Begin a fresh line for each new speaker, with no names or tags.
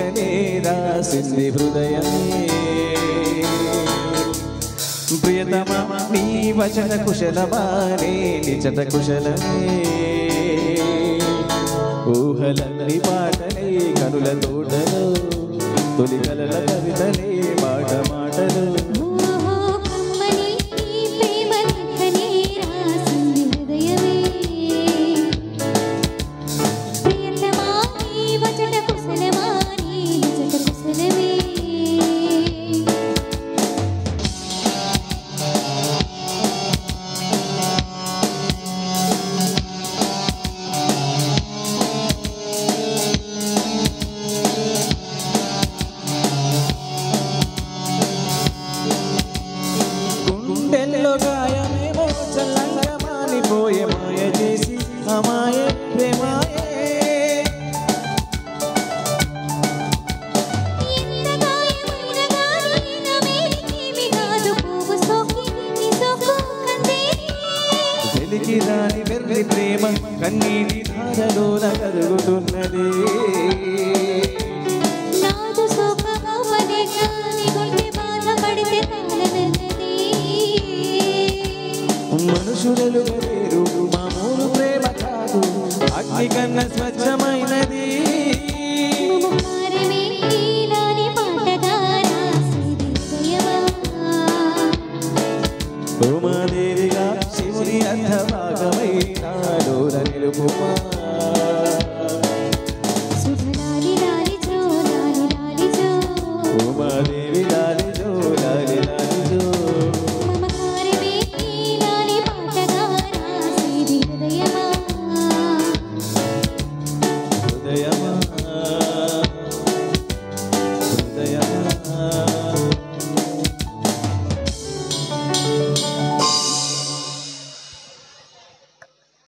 లేఖనే రాసింది హృదయమే ప్రియతమ నీ వచన కుశలమానే నిజట కుశలమే ఊహలన్నీ పాటలే కనుల తోటలో తొలి కలల కవితలే మాట మాటలు గాయమేమో చల్లంగా మానిపోయే మాయ చేసి అమాయ ప్రేమాయే వెలికి రాని వెర్రి ప్రేమ కన్నీటి ధారలోన కరుగుతున్నది మనుషులు వేరు మామూలు ప్రేమ కాదు అగ్ని కన్నా స్వచ్ఛమైనది ఉమాదేవిగా శివుని అర్ధభాగమైన డోర నిలుపుమా ఉమాదేవి లాలిజో లాలి లాలిజో హృదయమా